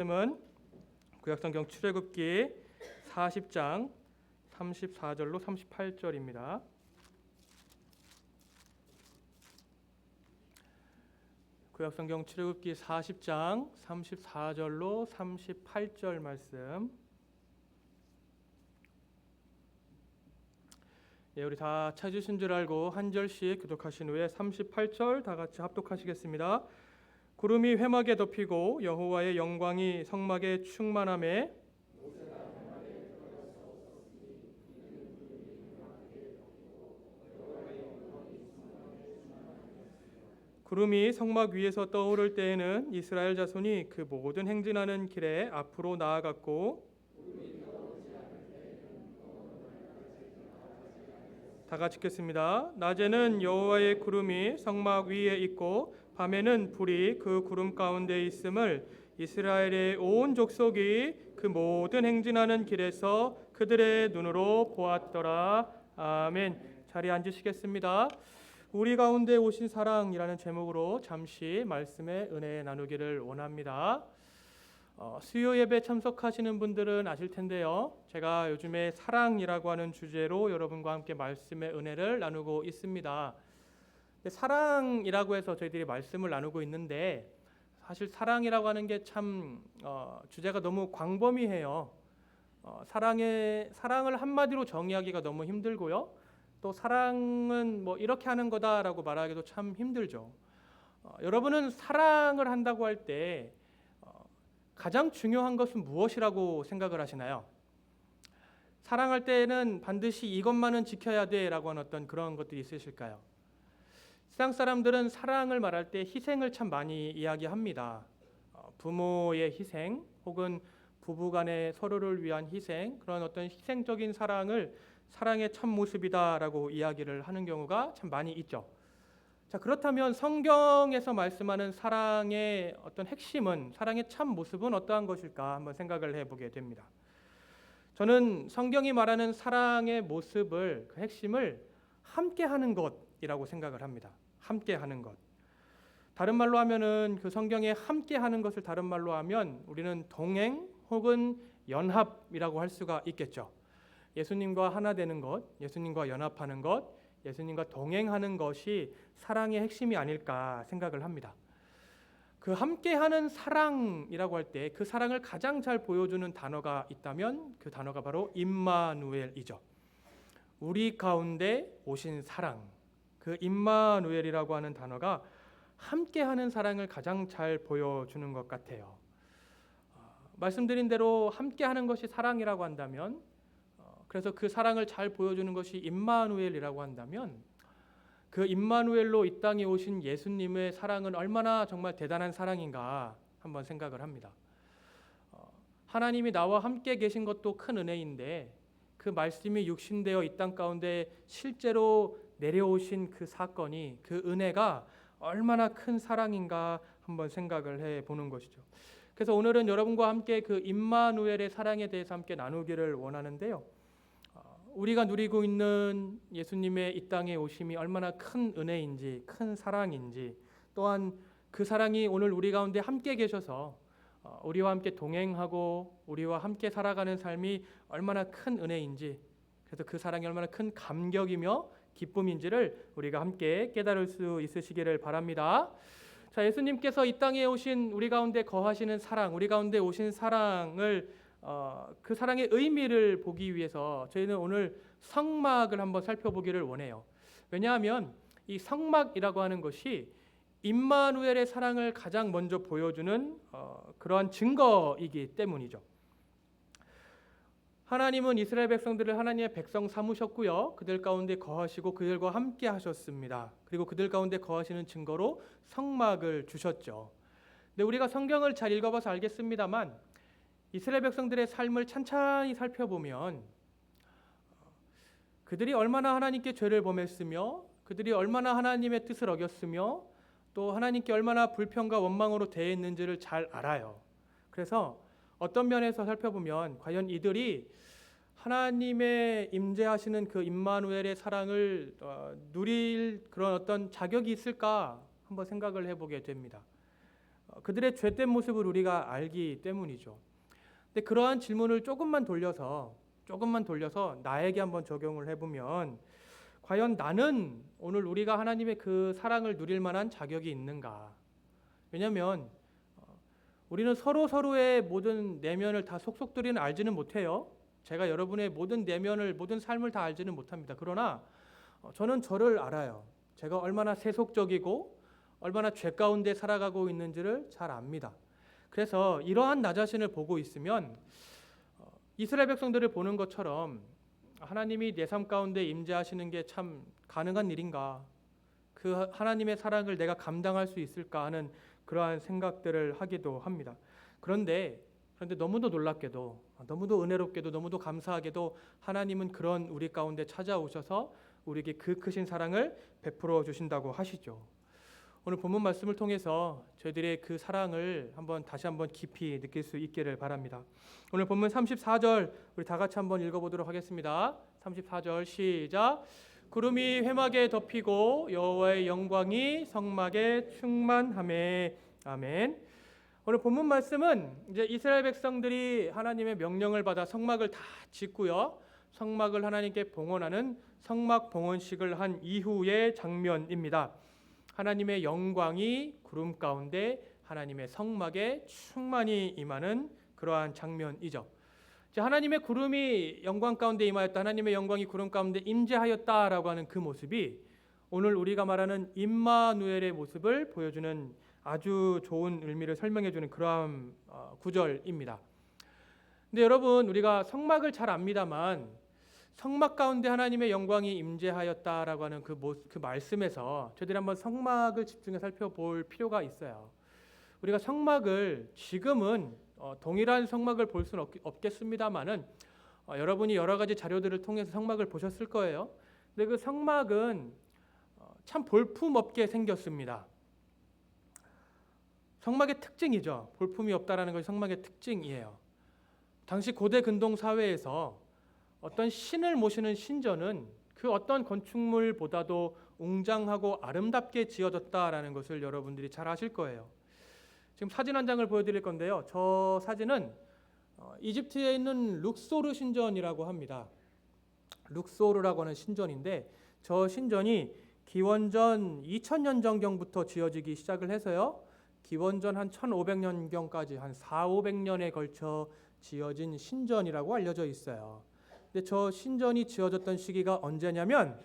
은 구약성경 출애굽기 40장 34절로 38절입니다. 구약성경 출애굽기 40장 34절로 38절 말씀. 우리 다 찾으신 줄 알고 한 절씩 교독하신 후에 38절 다 같이 합독하시겠습니다. 구름이 회막에 덮이고 여호와의 영광이 성막에 충만하매 구름이 성막 위에서 떠오를 때에는 이스라엘 자손이 그 모든 행진하는 길에 앞으로 나아갔고 다 같이 읽겠습니다. 낮에는 여호와의 구름이 성막 위에 있고 밤에는 불이 그 구름 가운데 있음을 이스라엘의 온 족속이 그 모든 행진하는 길에서 그들의 눈으로 보았더라. 아멘. 자리에 앉으시겠습니다. 우리 가운데 오신 사랑이라는 제목으로 잠시 말씀의 은혜 나누기를 원합니다. 수요 예배 참석하시는 분들은 아실 텐데요. 제가 요즘에 사랑이라고 하는 주제로 여러분과 함께 말씀의 은혜를 나누고 있습니다. 사랑이라고 해서 저희들이 말씀을 나누고 있는데 사실 사랑이라고 하는 게 참 주제가 너무 광범위해요. 사랑을 한마디로 정의하기가 너무 힘들고요. 또 사랑은 뭐 이렇게 하는 거다라고 말하기도 참 힘들죠. 여러분은 사랑을 한다고 할 때 가장 중요한 것은 무엇이라고 생각을 하시나요? 사랑할 때는 반드시 이것만은 지켜야 돼라고 하는 어떤 그런 것들이 있으실까요? 세상 사람들은 사랑을 말할 때 희생을 참 많이 이야기합니다. 부모의 희생 혹은 부부간의 서로를 위한 희생, 그런 어떤 희생적인 사랑을 사랑의 참 모습이다라고 이야기를 하는 경우가 참 많이 있죠. 자, 그렇다면 성경에서 말씀하는 사랑의 어떤 핵심은, 사랑의 참 모습은 어떠한 것일까 한번 생각을 해보게 됩니다. 저는 성경이 말하는 사랑의 모습을, 그 핵심을 함께하는 것이라고 생각을 합니다. 함께하는 것. 다른 말로 하면은 그 성경에 함께하는 것을 다른 말로 하면 우리는 동행 혹은 연합이라고 할 수가 있겠죠. 예수님과 하나 되는 것, 예수님과 연합하는 것, 예수님과 동행하는 것이 사랑의 핵심이 아닐까 생각을 합니다. 그 함께하는 사랑이라고 할 때 그 사랑을 가장 잘 보여주는 단어가 있다면 그 단어가 바로 임마누엘이죠. 우리 가운데 오신 사랑, 그 임마누엘이라고 하는 단어가 함께하는 사랑을 가장 잘 보여주는 것 같아요. 말씀드린 대로 함께하는 것이 사랑이라고 한다면, 그래서 그 사랑을 잘 보여주는 것이 임마누엘이라고 한다면, 그 임마누엘로 이 땅에 오신 예수님의 사랑은 얼마나 정말 대단한 사랑인가 한번 생각을 합니다. 하나님이 나와 함께 계신 것도 큰 은혜인데 그 말씀이 육신되어 이 땅 가운데 실제로 내려오신 그 사건이, 그 은혜가 얼마나 큰 사랑인가 한번 생각을 해보는 것이죠. 그래서 오늘은 여러분과 함께 그 임마누엘의 사랑에 대해서 함께 나누기를 원하는데요. 우리가 누리고 있는 예수님의 이 땅에 오심이 얼마나 큰 은혜인지, 큰 사랑인지, 또한 그 사랑이 오늘 우리 가운데 함께 계셔서 우리와 함께 동행하고 우리와 함께 살아가는 삶이 얼마나 큰 은혜인지, 그래서 그 사랑이 얼마나 큰 감격이며 기쁨인지를 우리가 함께 깨달을 수 있으시기를 바랍니다. 자, 예수님께서 이 땅에 오신 우리 가운데 거하시는 사랑, 우리 가운데 오신 사랑을 그 사랑의 의미를 보기 위해서 저희는 오늘 성막을 한번 살펴보기를 원해요. 왜냐하면 이 성막이라고 하는 것이 임마누엘의 사랑을 가장 먼저 보여주는 그러한 증거이기 때문이죠. 하나님은 이스라엘 백성들을 하나님의 백성 삼으셨고요. 그들 가운데 거하시고 그들과 함께 하셨습니다. 그리고 그들 가운데 거하시는 증거로 성막을 주셨죠. 근데 우리가 성경을 잘 읽어봐서 알겠습니다만 이스라엘 백성들의 삶을 찬찬히 살펴보면 그들이 얼마나 하나님께 죄를 범했으며 그들이 얼마나 하나님의 뜻을 어겼으며 또 하나님께 얼마나 불평과 원망으로 대했는지를 잘 알아요. 그래서 어떤 면에서 살펴보면 과연 이들이 하나님의 임재하시는 그 임마누엘의 사랑을 누릴 그런 어떤 자격이 있을까 한번 생각을 해보게 됩니다. 그들의 죄된 모습을 우리가 알기 때문이죠. 근데 그러한 질문을 조금만 돌려서 나에게 한번 적용을 해보면, 과연 나는 오늘 우리가 하나님의 그 사랑을 누릴 만한 자격이 있는가? 왜냐하면 우리는 서로의 모든 내면을 다 속속들이는 알지는 못해요. 제가 여러분의 모든 내면을, 모든 삶을 다 알지는 못합니다. 그러나 저는 저를 알아요. 제가 얼마나 세속적이고 얼마나 죄 가운데 살아가고 있는지를 잘 압니다. 그래서 이러한 나 자신을 보고 있으면 이스라엘 백성들을 보는 것처럼 하나님이 내 삶 가운데 임재하시는 게 참 가능한 일인가? 그 하나님의 사랑을 내가 감당할 수 있을까 하는 그러한 생각들을 하기도 합니다. 그런데 너무도 놀랍게도, 너무도 은혜롭게도, 너무도 감사하게도 하나님은 그런 우리 가운데 찾아오셔서 우리에게 그 크신 사랑을 베풀어 주신다고 하시죠. 오늘 본문 말씀을 통해서 저희들의 그 사랑을 다시 한번 깊이 느낄 수 있기를 바랍니다. 오늘 본문 34절 우리 다 같이 한번 읽어보도록 하겠습니다. 34절 시작. 구름이 회막에 덮이고 여호와의 영광이 성막에 충만하매. 아멘. 오늘 본문 말씀은 이제 이스라엘 백성들이 하나님의 명령을 받아 성막을 다 짓고요, 성막을 하나님께 봉헌하는 성막 봉헌식을 한 이후의 장면입니다. 하나님의 영광이 구름 가운데 하나님의 성막에 충만히 임하는 그러한 장면이죠. 하나님의 구름이 영광 가운데 임하였다, 하나님의 영광이 구름 가운데 임재하였다라고 하는 그 모습이 오늘 우리가 말하는 임마누엘의 모습을 보여주는 아주 좋은 의미를 설명해주는 그러한 구절입니다. 근데 여러분, 우리가 성막을 잘 압니다만 성막 가운데 하나님의 영광이 임재하였다라고 하는 그 말씀에서 저희들이 한번 성막을 집중해 살펴볼 필요가 있어요. 우리가 성막을 지금은 동일한 성막을 볼 수는 없겠습니다만은 여러분이 여러 가지 자료들을 통해서 성막을 보셨을 거예요. 근데 그 성막은 참 볼품없게 생겼습니다. 성막의 특징이죠. 볼품이 없다라는 것이 성막의 특징이에요. 당시 고대 근동 사회에서 어떤 신을 모시는 신전은 그 어떤 건축물보다도 웅장하고 아름답게 지어졌다라는 것을 여러분들이 잘 아실 거예요. 지금 사진 한 장을 보여드릴 건데요. 저 사진은 이집트에 있는 룩소르 신전이라고 합니다. 룩소르라고 하는 신전인데, 저 신전이 기원전 2000년 전경부터 지어지기 시작을 해서요, 기원전 한 1500년경까지 한 400~500년에 걸쳐 지어진 신전이라고 알려져 있어요. 근데 저 신전이 지어졌던 시기가 언제냐면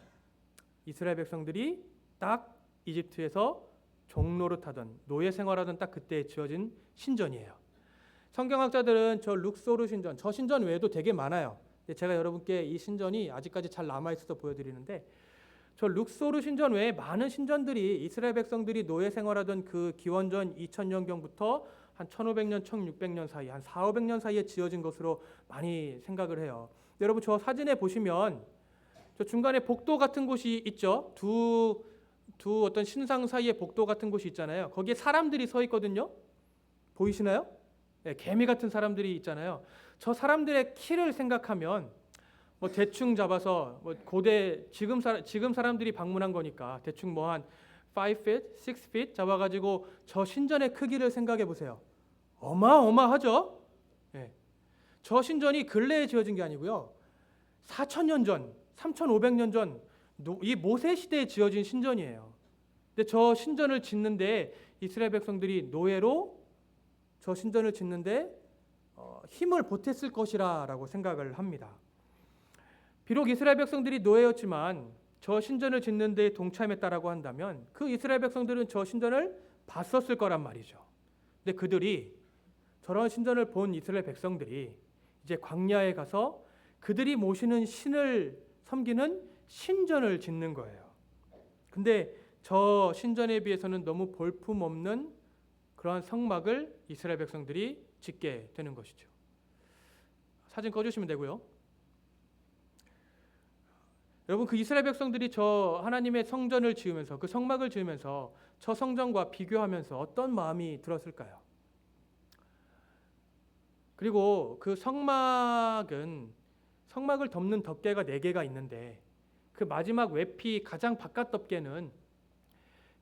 이스라엘 백성들이 딱 이집트에서 종노릇하던 노예 생활하던 딱 그때 지어진 신전이에요. 성경학자들은 저 룩소르 신전, 저 신전 외에도 되게 많아요. 근데 제가 여러분께 이 신전이 아직까지 잘 남아있어서 보여드리는데, 저 룩소르 신전 외에 많은 신전들이 이스라엘 백성들이 노예 생활하던 그 기원전 2000년경부터 한 1500년, 1600년 사이, 한 400~500년 사이에 지어진 것으로 많이 생각을 해요. 여러분, 저 사진에 보시면 저 중간에 복도 같은 곳이 있죠. 두 어떤 신상 사이에 복도 같은 곳이 있잖아요. 거기에 사람들이 서 있거든요. 보이시나요? 네, 개미 같은 사람들이 있잖아요. 저 사람들의 키를 생각하면 뭐 대충 잡아서 뭐 고대 지금 사람들이 방문한 거니까 대충 뭐 한 5feet, 6feet 잡아가지고 저 신전의 크기를 생각해 보세요. 어마어마하죠? 네. 저 신전이 근래에 지어진 게 아니고요, 4000년 전, 3500년 전 이 모세 시대에 지어진 신전이에요. 근데 저 신전을 짓는데 이스라엘 백성들이 노예로 저 신전을 짓는데 힘을 보탰을 것이라고 생각을 합니다. 비록 이스라엘 백성들이 노예였지만 저 신전을 짓는 데 동참했다라고 한다면 그 이스라엘 백성들은 저 신전을 봤었을 거란 말이죠. 근데 그들이, 저런 신전을 본 이스라엘 백성들이 이제 광야에 가서 그들이 모시는 신을 섬기는 신전을 짓는 거예요. 근데 저 신전에 비해서는 너무 볼품없는 그러한 성막을 이스라엘 백성들이 짓게 되는 것이죠. 사진 꺼주시면 되고요. 여러분, 그 이스라엘 백성들이 저 하나님의 성전을 지으면서, 그 성막을 지으면서 저 성전과 비교하면서 어떤 마음이 들었을까요? 그리고 그 성막을 덮는 덮개가 4개가 있는데 그 마지막 외피 가장 바깥 덮개는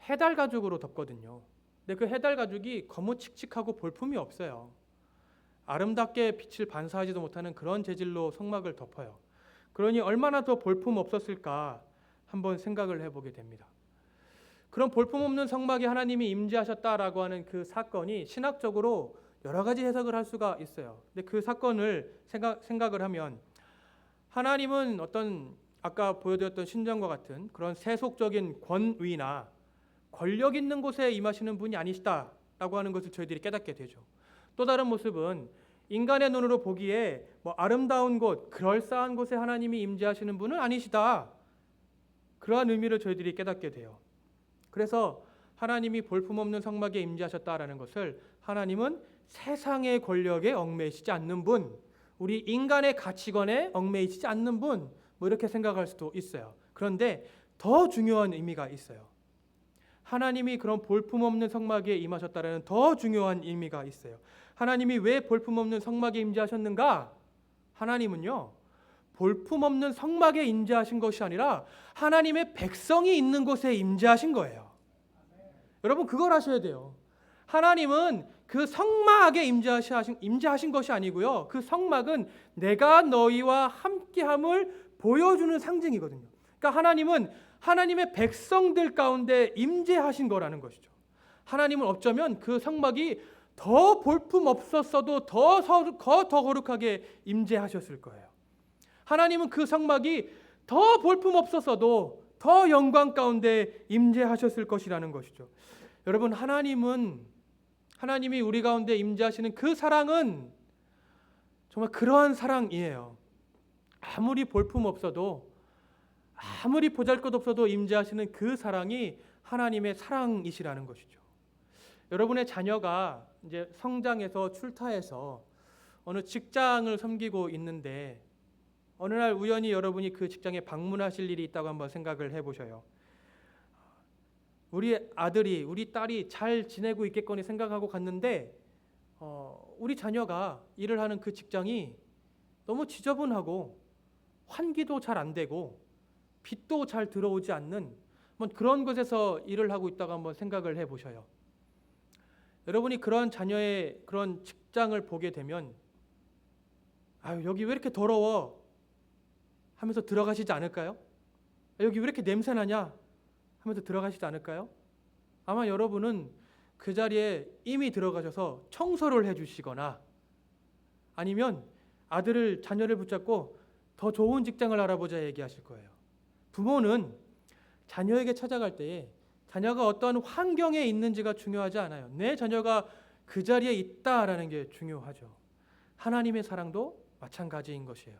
해달 가죽으로 덮거든요. 근데 그 해달 가죽이 거무칙칙하고 볼품이 없어요. 아름답게 빛을 반사하지도 못하는 그런 재질로 성막을 덮어요. 그러니 얼마나 더 볼품 없었을까 한번 생각을 해보게 됩니다. 그런 볼품 없는 성막에 하나님이 임재하셨다라고 하는 그 사건이 신학적으로 여러 가지 해석을 할 수가 있어요. 근데 그 사건을 생각을 하면 하나님은 어떤 아까 보여드렸던 신전과 같은 그런 세속적인 권위나 권력 있는 곳에 임하시는 분이 아니시다라고 하는 것을 저희들이 깨닫게 되죠. 또 다른 모습은 인간의 눈으로 보기에 아름다운 곳, 그럴싸한 곳에 하나님이 임재하시는 분은 아니시다. 그러한 의미를 저희들이 깨닫게 돼요. 그래서 하나님이 볼품없는 성막에 임재하셨다라는 것을 하나님은 세상의 권력에 얽매이시지 않는 분, 우리 인간의 가치관에 얽매이시지 않는 분, 이렇게 생각할 수도 있어요. 그런데 더 중요한 의미가 있어요. 하나님이 그런 볼품없는 성막에 임하셨다라는 더 중요한 의미가 있어요. 하나님이 왜 볼품없는 성막에 임재하셨는가? 하나님은요, 볼품없는 성막에 임재하신 것이 아니라 하나님의 백성이 있는 곳에 임재하신 거예요. 여러분 그걸 아셔야 돼요. 하나님은 그 성막에 임재하신 것이 아니고요. 그 성막은 내가 너희와 함께함을 보여주는 상징이거든요. 그러니까 하나님은 하나님의 백성들 가운데 임재하신 거라는 것이죠. 하나님은 어쩌면 그 성막이 더 볼품 없었어도 더 거룩하게 임재하셨을 거예요. 하나님은 그 성막이 더 볼품 없었어도 더 영광 가운데 임재하셨을 것이라는 것이죠. 여러분 하나님이 우리 가운데 임재하시는 그 사랑은 정말 그러한 사랑이에요. 아무리 볼품 없어도 아무리 보잘것없어도 임재하시는 그 사랑이 하나님의 사랑이시라는 것이죠. 여러분의 자녀가 이제 성장해서 출타해서 어느 직장을 섬기고 있는데 어느 날 우연히 여러분이 그 직장에 방문하실 일이 있다고 한번 생각을 해보셔요. 우리 아들이, 우리 딸이 잘 지내고 있겠거니 생각하고 갔는데 우리 자녀가 일을 하는 그 직장이 너무 지저분하고 환기도 잘 안 되고 빛도 잘 들어오지 않는 그런 곳에서 일을 하고 있다고 한번 생각을 해보셔요. 여러분이 그런 자녀의 그런 직장을 보게 되면 아유 여기 왜 이렇게 더러워 하면서 들어가시지 않을까요? 여기 왜 이렇게 냄새나냐 하면서 들어가시지 않을까요? 아마 여러분은 그 자리에 이미 들어가셔서 청소를 해주시거나 아니면 자녀를 붙잡고 더 좋은 직장을 알아보자 얘기하실 거예요. 부모는 자녀에게 찾아갈 때에 자녀가 어떠한 환경에 있는지가 중요하지 않아요. 내 자녀가 그 자리에 있다라는 게 중요하죠. 하나님의 사랑도 마찬가지인 것이에요.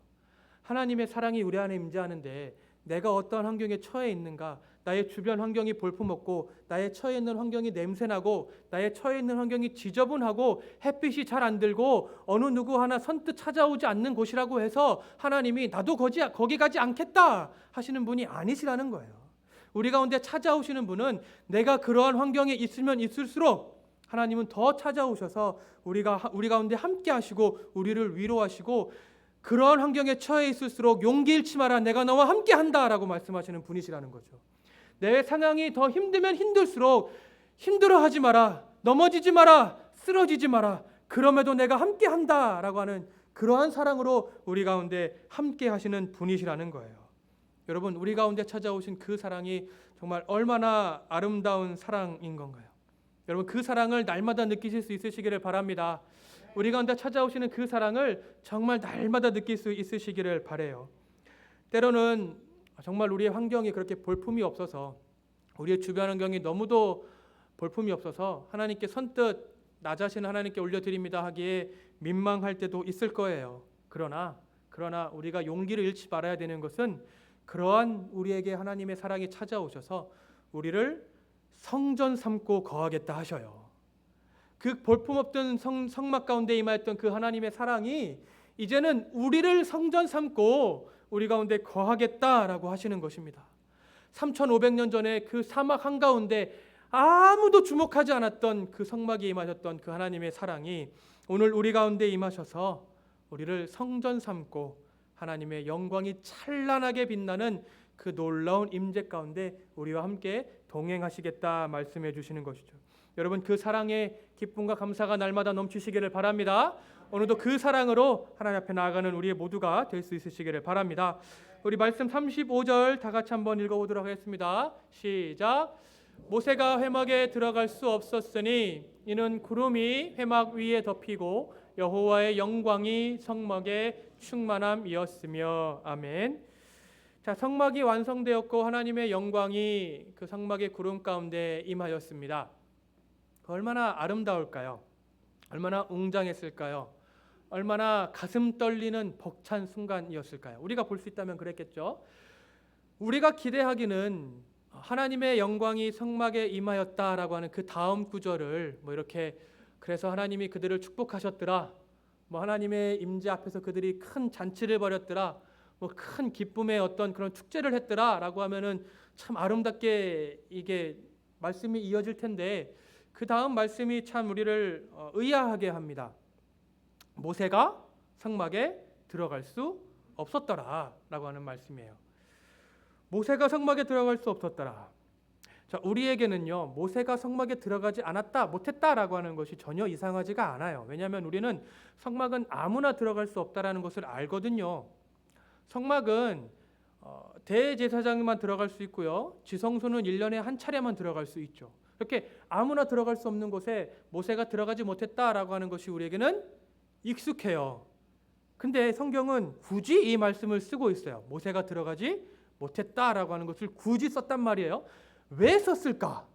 하나님의 사랑이 우리 안에 임재하는데 내가 어떠한 환경에 처해 있는가, 나의 주변 환경이 볼품없고 나의 처해 있는 환경이 냄새나고 나의 처해 있는 환경이 지저분하고 햇빛이 잘 안 들고 어느 누구 하나 선뜻 찾아오지 않는 곳이라고 해서 하나님이 나도 거기 가지 않겠다 하시는 분이 아니시라는 거예요. 우리 가운데 찾아오시는 분은 내가 그러한 환경에 있으면 있을수록 하나님은 더 찾아오셔서 우리 가운데 함께 하시고 우리를 위로하시고 그러한 환경에 처해 있을수록 용기 잃지 마라, 내가 너와 함께 한다라고 말씀하시는 분이시라는 거죠. 내 상황이 더 힘들면 힘들수록 힘들어하지 마라, 넘어지지 마라, 쓰러지지 마라, 그럼에도 내가 함께 한다라고 하는 그러한 사랑으로 우리 가운데 함께 하시는 분이시라는 거예요. 여러분 우리 가운데 찾아오신 그 사랑이 정말 얼마나 아름다운 사랑인 건가요? 여러분 그 사랑을 날마다 느끼실 수 있으시기를 바랍니다. 우리 가운데 찾아오시는 그 사랑을 정말 날마다 느낄 수 있으시기를 바라요. 때로는 정말 우리의 환경이 그렇게 볼품이 없어서 우리의 주변 환경이 너무도 볼품이 없어서 하나님께 선뜻 나 자신을 하나님께 올려드립니다 하기에 민망할 때도 있을 거예요. 그러나 우리가 용기를 잃지 말아야 되는 것은 그러한 우리에게 하나님의 사랑이 찾아오셔서 우리를 성전 삼고 거하겠다 하셔요. 그 볼품없던 성막 가운데 임하였던 그 하나님의 사랑이 이제는 우리를 성전 삼고 우리 가운데 거하겠다라고 하시는 것입니다. 3,500년 전에 그 사막 한가운데 아무도 주목하지 않았던 그 성막에 임하셨던 그 하나님의 사랑이 오늘 우리 가운데 임하셔서 우리를 성전 삼고 하나님의 영광이 찬란하게 빛나는 그 놀라운 임재 가운데 우리와 함께 동행하시겠다 말씀해 주시는 것이죠. 여러분 그 사랑의 기쁨과 감사가 날마다 넘치시기를 바랍니다. 오늘도 그 사랑으로 하나님 앞에 나아가는 우리 모두가 될 수 있으시기를 바랍니다. 우리 말씀 35절 다 같이 한번 읽어보도록 하겠습니다. 시작. 모세가 회막에 들어갈 수 없었으니 이는 구름이 회막 위에 덮이고 여호와의 영광이 성막에 충만함이었으며. 아멘. 자, 성막이 완성되었고 하나님의 영광이 그 성막의 구름 가운데 임하였습니다. 얼마나 아름다울까요? 얼마나 웅장했을까요? 얼마나 가슴 떨리는 벅찬 순간이었을까요? 우리가 볼 수 있다면 그랬겠죠. 우리가 기대하기는 하나님의 영광이 성막에 임하였다라고 하는 그 다음 구절을 이렇게 그래서 하나님이 그들을 축복하셨더라, 하나님의 임재 앞에서 그들이 큰 잔치를 벌였더라, 큰 기쁨의 어떤 그런 축제를 했더라라고 하면은 참 아름답게 이게 말씀이 이어질 텐데, 그 다음 말씀이 참 우리를 의아하게 합니다. 모세가 성막에 들어갈 수 없었더라라고 하는 말씀이에요. 모세가 성막에 들어갈 수 없었더라. 자, 우리에게는요, 모세가 성막에 들어가지 않았다, 못했다라고 하는 것이 전혀 이상하지가 않아요. 왜냐하면 우리는 성막은 아무나 들어갈 수 없다라는 것을 알거든요. 성막은 대제사장만 들어갈 수 있고요, 지성소는 1년에 한 차례만 들어갈 수 있죠. 이렇게 아무나 들어갈 수 없는 곳에 모세가 들어가지 못했다라고 하는 것이 우리에게는 익숙해요. 근데 성경은 굳이 이 말씀을 쓰고 있어요. 모세가 들어가지 못했다라고 하는 것을 굳이 썼단 말이에요. 왜 썼을까?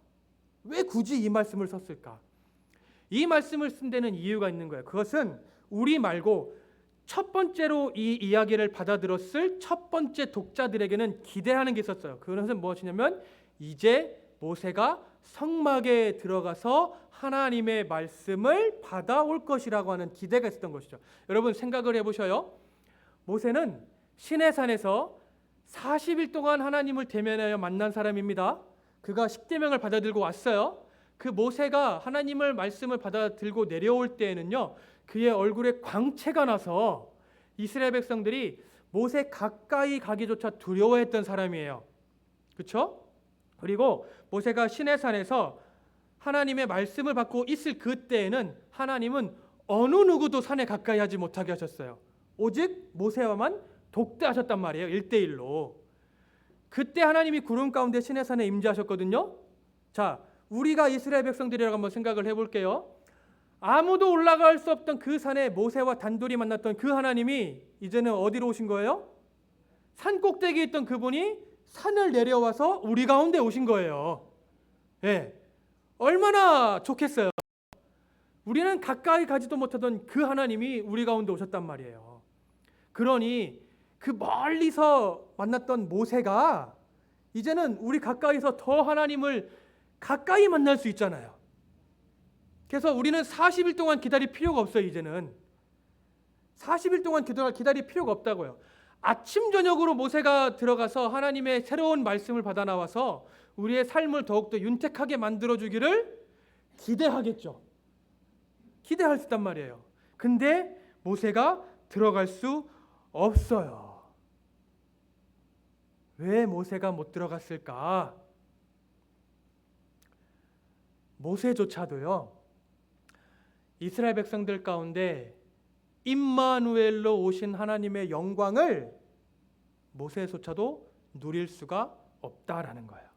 왜 굳이 이 말씀을 썼을까? 이 말씀을 쓴 데는 이유가 있는 거예요. 그것은 우리 말고 첫 번째로 이 이야기를 받아들였을 첫 번째 독자들에게는 기대하는 게 있었어요. 그것은 무엇이냐면 이제 모세가 성막에 들어가서 하나님의 말씀을 받아올 것이라고 하는 기대가 있었던 것이죠. 여러분 생각을 해보셔요. 모세는 시내산에서 40일 동안 하나님을 대면하여 만난 사람입니다. 그가 십계명을 받아들고 왔어요. 그 모세가 하나님을 말씀을 받아들고 내려올 때에는요, 그의 얼굴에 광채가 나서 이스라엘 백성들이 모세 가까이 가기조차 두려워했던 사람이에요. 그렇죠? 그리고 모세가 시내산에서 하나님의 말씀을 받고 있을 그때에는 하나님은 어느 누구도 산에 가까이 하지 못하게 하셨어요. 오직 모세와만 독대하셨단 말이에요. 1대1로. 그때 하나님이 구름 가운데 시내산에 임재하셨거든요. 자, 우리가 이스라엘 백성들이라고 한번 생각을 해볼게요. 아무도 올라갈 수 없던 그 산에 모세와 단둘이 만났던 그 하나님이 이제는 어디로 오신 거예요? 산 꼭대기에 있던 그분이 산을 내려와서 우리 가운데 오신 거예요. 예, 얼마나 좋겠어요. 우리는 가까이 가지도 못하던 그 하나님이 우리 가운데 오셨단 말이에요. 그러니 그 멀리서 만났던 모세가 이제는 우리 가까이서 더 하나님을 가까이 만날 수 있잖아요. 그래서 우리는 40일 동안 기다릴 필요가 없어요. 이제는 40일 동안 기다릴 필요가 없다고요. 아침 저녁으로 모세가 들어가서 하나님의 새로운 말씀을 받아 나와서 우리의 삶을 더욱더 윤택하게 만들어주기를 기대하겠죠. 기대할 수 있단 말이에요. 근데 모세가 들어갈 수 없어요. 왜 모세가 못 들어갔을까? 모세조차도요, 이스라엘 백성들 가운데 임마누엘로 오신 하나님의 영광을 모세조차도 누릴 수가 없다라는 거예요.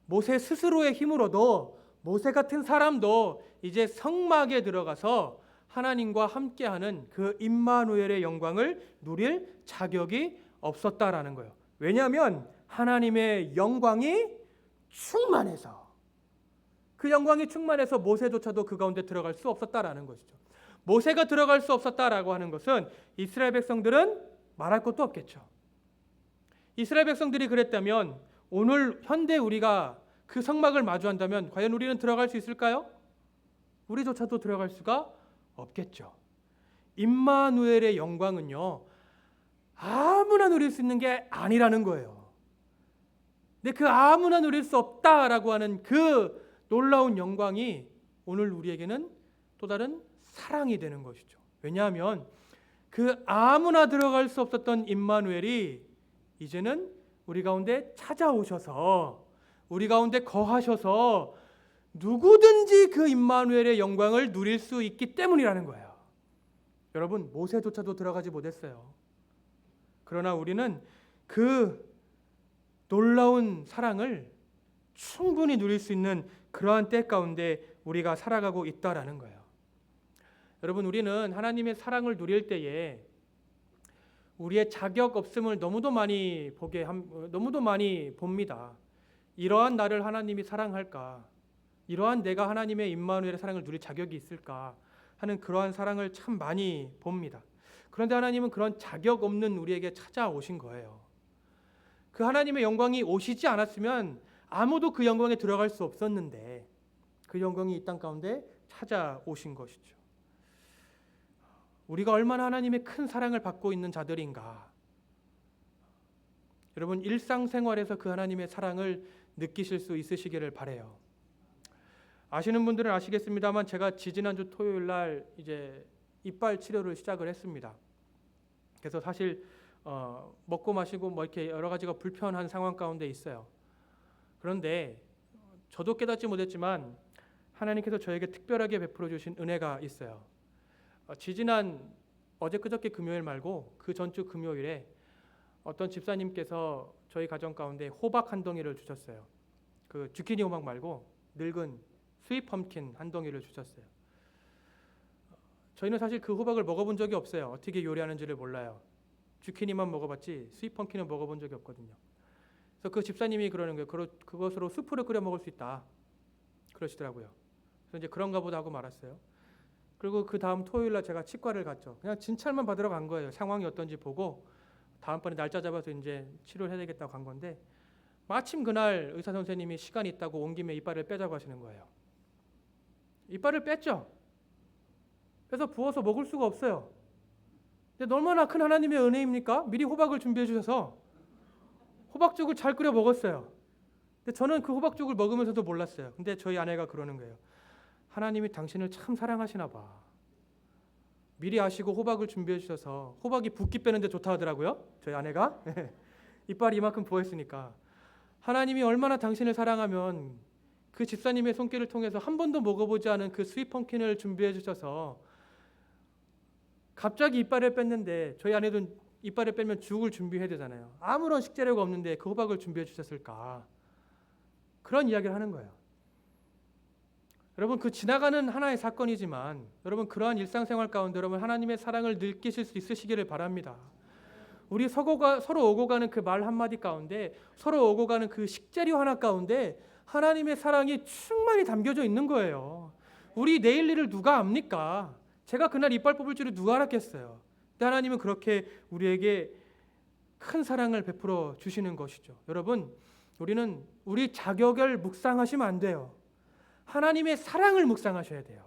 모세 스스로의 힘으로도 모세 같은 사람도 이제 성막에 들어가서 하나님과 함께하는 그 임마누엘의 영광을 누릴 자격이 없었다라는 거예요. 왜냐하면 하나님의 영광이 충만해서, 그 영광이 충만해서 모세조차도 그 가운데 들어갈 수 없었다라는 것이죠. 모세가 들어갈 수 없었다라고 하는 것은 이스라엘 백성들은 말할 것도 없겠죠. 이스라엘 백성들이 그랬다면 오늘 현대 우리가 그 성막을 마주한다면 과연 우리는 들어갈 수 있을까요? 우리조차도 들어갈 수가 없겠죠. 임마누엘의 영광은요, 아무나 누릴 수 있는 게 아니라는 거예요. 근데 그 아무나 누릴 수 없다라고 하는 그 놀라운 영광이 오늘 우리에게는 또 다른 사랑이 되는 것이죠. 왜냐하면 그 아무나 들어갈 수 없었던 임마누엘이 이제는 우리 가운데 찾아오셔서 우리 가운데 거하셔서 누구든지 그 임마누엘의 영광을 누릴 수 있기 때문이라는 거예요. 여러분, 모세조차도 들어가지 못했어요. 그러나 우리는 그 놀라운 사랑을 충분히 누릴 수 있는 그러한 때 가운데 우리가 살아가고 있다라는 거예요. 여러분, 우리는 하나님의 사랑을 누릴 때에 우리의 자격 없음을 너무도 많이 봅니다. 이러한 나를 하나님이 사랑할까? 이러한 내가 하나님의 임마누엘의 사랑을 누릴 자격이 있을까? 하는 그러한 사랑을 참 많이 봅니다. 그런데 하나님은 그런 자격 없는 우리에게 찾아오신 거예요. 그 하나님의 영광이 오시지 않았으면 아무도 그 영광에 들어갈 수 없었는데 그 영광이 이 땅 가운데 찾아오신 것이죠. 우리가 얼마나 하나님의 큰 사랑을 받고 있는 자들인가. 여러분, 일상생활에서 그 하나님의 사랑을 느끼실 수 있으시기를 바라요. 아시는 분들은 아시겠습니다만 제가 지지난주 토요일 날 이제 이빨 치료를 시작을 했습니다. 그래서 사실 먹고 마시고 뭐 이렇게 여러 가지가 불편한 상황 가운데 있어요. 그런데 저도 깨닫지 못했지만 하나님께서 저에게 특별하게 베풀어 주신 은혜가 있어요. 지지난 어제 그저께 금요일 말고 그 전주 금요일에 어떤 집사님께서 저희 가정 가운데 호박 한 덩이를 주셨어요. 그 주키니 호박 말고 늙은 스윗 펌킨 한 덩이를 주셨어요. 저희는 사실 그 호박을 먹어본 적이 없어요. 어떻게 요리하는지를 몰라요. 주키니만 먹어봤지 스윗 펌킨은 먹어본 적이 없거든요. 그래서 그 집사님이 그러는 거예요. 그것으로 수프를 끓여 먹을 수 있다. 그러시더라고요. 그래서 이제 그런가 보다 하고 말았어요. 그리고 그 다음 토요일 날 제가 치과를 갔죠. 그냥 진찰만 받으러 간 거예요. 상황이 어떤지 보고 다음번에 날짜 잡아서 이제 치료를 해야 되겠다고 간 건데 마침 그날 의사 선생님이 시간이 있다고 온 김에 이빨을 빼자고 하시는 거예요. 이빨을 뺐죠. 그래서 부어서 먹을 수가 없어요. 근데 얼마나 큰 하나님의 은혜입니까? 미리 호박을 준비해 주셔서 호박죽을 잘 끓여 먹었어요. 근데 저는 그 호박죽을 먹으면서도 몰랐어요. 근데 저희 아내가 그러는 거예요. 하나님이 당신을 참 사랑하시나 봐. 미리 아시고 호박을 준비해 주셔서 호박이 붓기 빼는데 좋다 하더라고요. 저희 아내가. 이빨이 이만큼 부어있으니까. 하나님이 얼마나 당신을 사랑하면 그 집사님의 손길을 통해서 한 번도 먹어보지 않은 그 스윗 펌킨을 준비해 주셔서 갑자기 이빨을 뺐는데 저희 아내도 이빨을 빼면 죽을 준비해야 되잖아요. 아무런 식재료가 없는데 그 호박을 준비해 주셨을까? 그런 이야기를 하는 거예요. 여러분, 그 지나가는 하나의 사건이지만 여러분 그러한 일상생활 가운데 여러분 하나님의 사랑을 느끼실 수 있으시기를 바랍니다. 우리 서로 오고 가는 그 말 한마디 가운데 서로 오고 가는 그 식재료 하나 가운데 하나님의 사랑이 충만히 담겨져 있는 거예요. 우리 내일 일을 누가 압니까? 제가 그날 이빨 뽑을 줄을 누가 알았겠어요. 근데 하나님은 그렇게 우리에게 큰 사랑을 베풀어 주시는 것이죠. 여러분, 우리는 우리 자격을 묵상하시면 안 돼요. 하나님의 사랑을 묵상하셔야 돼요.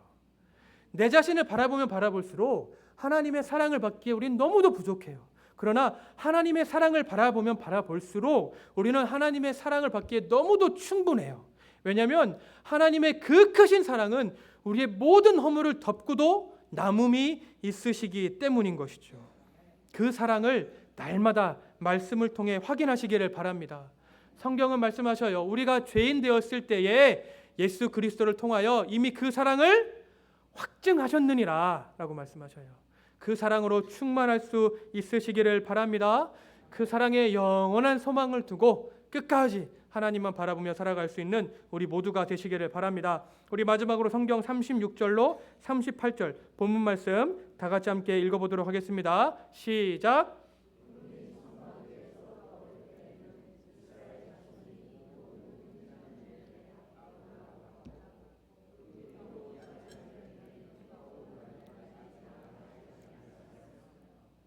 내 자신을 바라보면 바라볼수록 하나님의 사랑을 받기에 우리는 너무도 부족해요. 그러나 하나님의 사랑을 바라보면 바라볼수록 우리는 하나님의 사랑을 받기에 너무도 충분해요. 왜냐하면 하나님의 그 크신 사랑은 우리의 모든 허물을 덮고도 남음이 있으시기 때문인 것이죠. 그 사랑을 날마다 말씀을 통해 확인하시기를 바랍니다. 성경은 말씀하셔요. 우리가 죄인 되었을 때에 예수 그리스도를 통하여 이미 그 사랑을 확증하셨느니라 라고 말씀하셔요. 그 사랑으로 충만할 수 있으시기를 바랍니다. 그 사랑에 영원한 소망을 두고 끝까지 하나님만 바라보며 살아갈 수 있는 우리 모두가 되시기를 바랍니다. 우리 마지막으로 성경 36절로 38절 본문 말씀 다 같이 함께 읽어보도록 하겠습니다. 시작.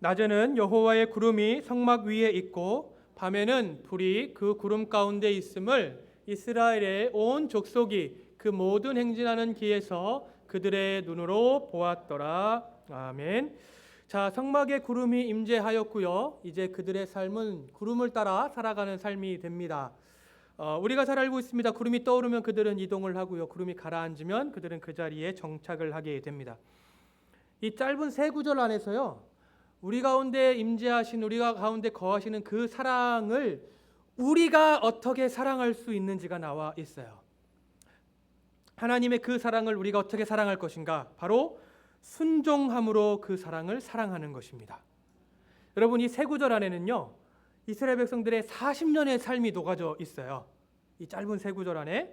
낮에는 여호와의 구름이 성막 위에 있고 밤에는 불이 그 구름 가운데 있음을 이스라엘의 온 족속이 그 모든 행진하는 길에서 그들의 눈으로 보았더라. 아멘. 자, 성막에 구름이 임재하였고요. 이제 그들의 삶은 구름을 따라 살아가는 삶이 됩니다. 우리가 잘 알고 있습니다. 구름이 떠오르면 그들은 이동을 하고요. 구름이 가라앉으면 그들은 그 자리에 정착을 하게 됩니다. 이 짧은 세 구절 안에서요. 우리 가운데 임재하신 우리가 가운데 거하시는 그 사랑을 우리가 어떻게 사랑할 수 있는지가 나와 있어요. 하나님의 그 사랑을 우리가 어떻게 사랑할 것인가? 바로 순종함으로 그 사랑을 사랑하는 것입니다. 여러분, 이 세 구절 안에는요, 이스라엘 백성들의 40년의 삶이 녹아져 있어요. 이 짧은 세 구절 안에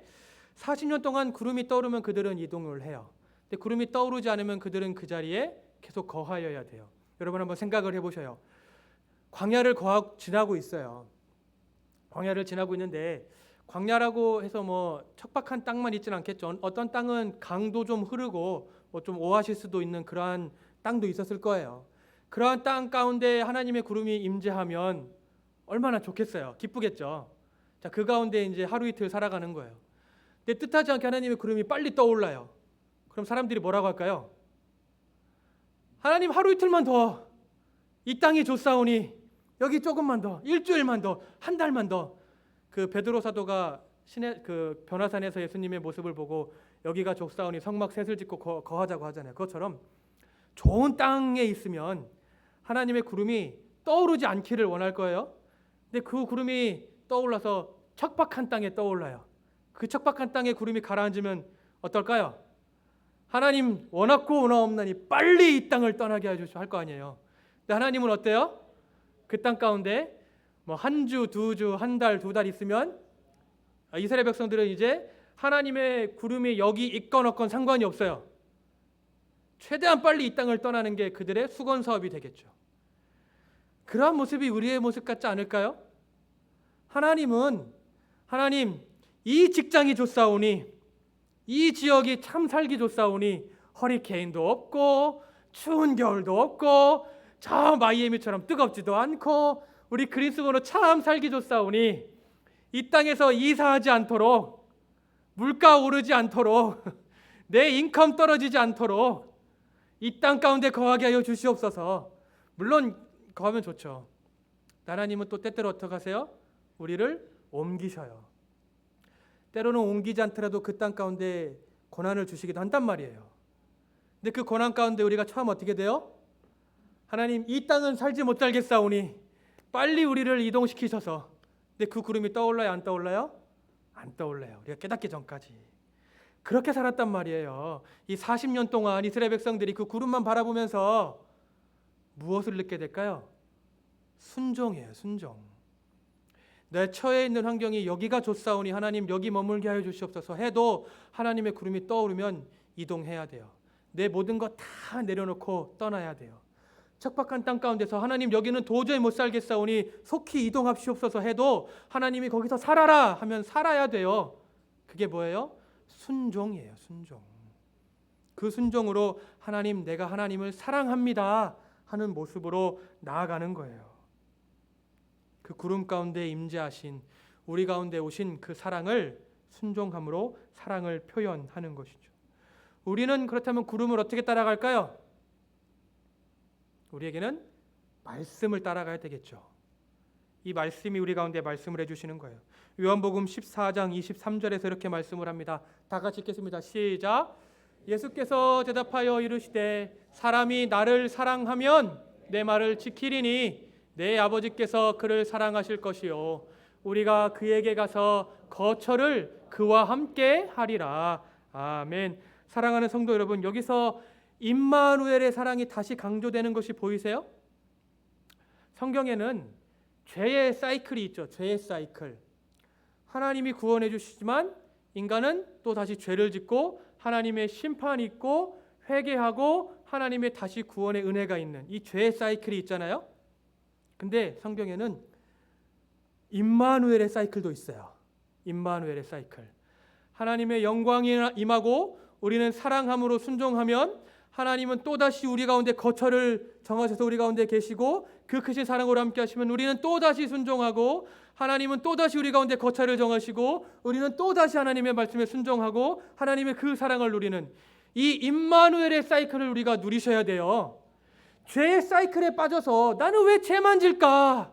40년 동안 구름이 떠오르면 그들은 이동을 해요. 근데 구름이 떠오르지 않으면 그들은 그 자리에 계속 거하여야 돼요. 여러분 한번 생각을 해보셔요. 광야를 지나고 있어요. 광야를 지나고 있는데 광야라고 해서 뭐 척박한 땅만 있지는 않겠죠. 어떤 땅은 강도 좀 흐르고 뭐 좀 오아시스도 있는 그러한 땅도 있었을 거예요. 그러한 땅 가운데 하나님의 구름이 임재하면 얼마나 좋겠어요. 기쁘겠죠. 자, 그 가운데 이제 하루 이틀 살아가는 거예요. 근데 뜻하지 않게 하나님의 구름이 빨리 떠올라요. 그럼 사람들이 뭐라고 할까요? 하나님, 하루 이틀만 더 이 땅이 좋사오니 여기 조금만 더, 일주일만 더, 한 달만 더. 그 베드로 사도가 신의 그 변화산에서 예수님의 모습을 보고 여기가 좋사오니 성막 셋을 짓고 거하자고 하잖아요. 그것처럼 좋은 땅에 있으면 하나님의 구름이 떠오르지 않기를 원할 거예요. 근데 그 구름이 떠올라서 척박한 땅에 떠올라요. 그 척박한 땅에 구름이 가라앉으면 어떨까요? 하나님, 원하고 원하옵나니 빨리 이 땅을 떠나게 해주시오 할 거 아니에요. 근데 하나님은 어때요? 그 땅 가운데 뭐 한 주, 두 주, 한 달, 두 달 있으면 이스라엘 백성들은 이제 하나님의 구름이 여기 있건 없건 상관이 없어요. 최대한 빨리 이 땅을 떠나는 게 그들의 수건 사업이 되겠죠. 그러한 모습이 우리의 모습 같지 않을까요? 하나님, 이 직장이 좋사오니, 이 지역이 참 살기 좋사오니 허리케인도 없고 추운 겨울도 없고 저 마이애미처럼 뜨겁지도 않고 우리 그리스도로 참 살기 좋사오니 이 땅에서 이사하지 않도록, 물가 오르지 않도록, 내 인컴 떨어지지 않도록 이 땅 가운데 거하게 하여 주시옵소서. 물론 거하면 좋죠. 하나님은 또 때때로 어떻게 하세요? 우리를 옮기셔요. 때로는 옮기지 않더라도 그 땅 가운데 고난을 주시기도 한단 말이에요. 근데 그 고난 가운데 우리가 처음 어떻게 돼요? 하나님, 이 땅은 살지 못하겠사오니 빨리 우리를 이동시키셔서. 근데 그 구름이 떠올라요, 안 떠올라요? 안 떠올라요. 우리가 깨닫기 전까지. 그렇게 살았단 말이에요. 이 40년 동안 이스라엘 백성들이 그 구름만 바라보면서 무엇을 느끼게 될까요? 순종이에요, 순종. 내 처해 있는 환경이 여기가 좋사오니 하나님 여기 머물게 하여 주시옵소서 해도 하나님의 구름이 떠오르면 이동해야 돼요. 내 모든 것 다 내려놓고 떠나야 돼요. 척박한 땅 가운데서 하나님 여기는 도저히 못 살겠사오니 속히 이동합시옵소서 해도 하나님이 거기서 살아라 하면 살아야 돼요. 그게 뭐예요? 순종이에요, 순종. 그 순종으로 하나님, 내가 하나님을 사랑합니다 하는 모습으로 나아가는 거예요. 그 구름 가운데 임재하신, 우리 가운데 오신 그 사랑을 순종함으로 사랑을 표현하는 것이죠. 우리는 그렇다면 구름을 어떻게 따라갈까요? 우리에게는 말씀을 따라가야 되겠죠. 이 말씀이 우리 가운데 말씀을 해주시는 거예요. 요한복음 14장 23절에서 이렇게 말씀을 합니다. 다 같이 읽겠습니다. 시작. 예수께서 대답하여 이르시되 사람이 나를 사랑하면 내 말을 지키리니 내 아버지께서 그를 사랑하실 것이요 우리가 그에게 가서 거처를 그와 함께 하리라. 아멘. 사랑하는 성도 여러분, 여기서 임마누엘의 사랑이 다시 강조되는 것이 보이세요? 성경에는 죄의 사이클이 있죠. 죄의 사이클. 하나님이 구원해 주시지만 인간은 또 다시 죄를 짓고 하나님의 심판이 있고 회개하고 하나님의 다시 구원의 은혜가 있는 이 죄의 사이클이 있잖아요. 근데 성경에는 임마누엘의 사이클도 있어요. 임마누엘의 사이클. 하나님의 영광이 임하고 우리는 사랑함으로 순종하면 하나님은 또다시 우리 가운데 거처를 정하셔서 우리 가운데 계시고 그 크신 사랑으로 함께 하시면 우리는 또다시 순종하고 하나님은 또다시 우리 가운데 거처를 정하시고 우리는 또다시 하나님의 말씀에 순종하고 하나님의 그 사랑을 누리는 이 임마누엘의 사이클을 우리가 누리셔야 돼요. 죄의 사이클에 빠져서 나는 왜 죄만 질까?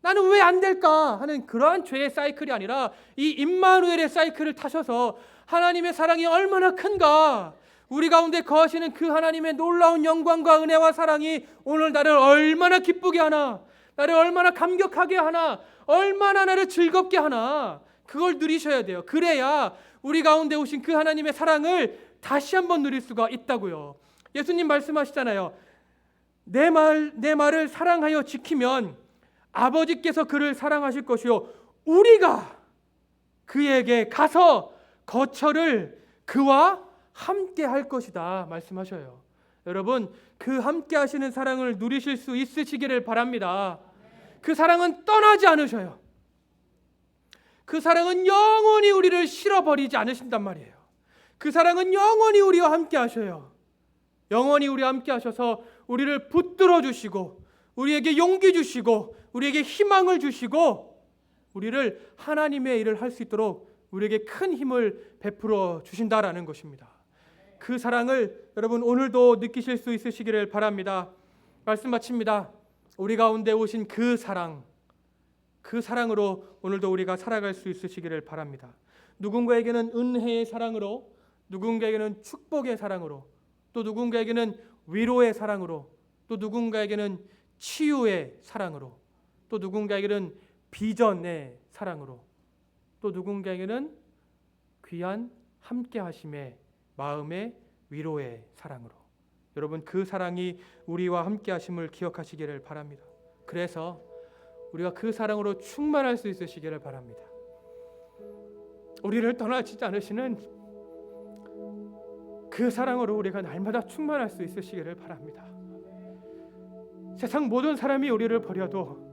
나는 왜 안 될까? 하는 그러한 죄의 사이클이 아니라 이 임마누엘의 사이클을 타셔서 하나님의 사랑이 얼마나 큰가? 우리 가운데 거하시는 그 하나님의 놀라운 영광과 은혜와 사랑이 오늘 나를 얼마나 기쁘게 하나, 나를 얼마나 감격하게 하나, 얼마나 나를 즐겁게 하나, 그걸 누리셔야 돼요. 그래야 우리 가운데 오신 그 하나님의 사랑을 다시 한번 누릴 수가 있다고요. 예수님 말씀하시잖아요. 내 말을 사랑하여 지키면 아버지께서 그를 사랑하실 것이요 우리가 그에게 가서 거처를 그와 함께 할 것이다 말씀하셔요. 여러분, 그 함께 하시는 사랑을 누리실 수 있으시기를 바랍니다. 그 사랑은 떠나지 않으셔요. 그 사랑은 영원히 우리를 실어버리지 않으신단 말이에요. 그 사랑은 영원히 우리와 함께 하셔요. 영원히 우리와 함께 하셔서 우리를 붙들어 주시고 우리에게 용기 주시고 우리에게 희망을 주시고 우리를 하나님의 일을 할 수 있도록 우리에게 큰 힘을 베풀어 주신다라는 것입니다. 그 사랑을 여러분 오늘도 느끼실 수 있으시기를 바랍니다. 말씀 마칩니다. 우리 가운데 오신 그 사랑, 그 사랑으로 오늘도 우리가 살아갈 수 있으시기를 바랍니다. 누군가에게는 은혜의 사랑으로, 누군가에게는 축복의 사랑으로, 또 누군가에게는 위로의 사랑으로, 또 누군가에게는 치유의 사랑으로, 또 누군가에게는 비전의 사랑으로, 또 누군가에게는 귀한 함께 하심의 마음의 위로의 사랑으로, 여러분 그 사랑이 우리와 함께 하심을 기억하시기를 바랍니다. 그래서 우리가 그 사랑으로 충만할 수 있으시기를 바랍니다. 우리를 떠나지 않으시는 그 사랑으로 우리가 날마다 충만할 수 있으시기를 바랍니다. 세상 모든 사람이 우리를 버려도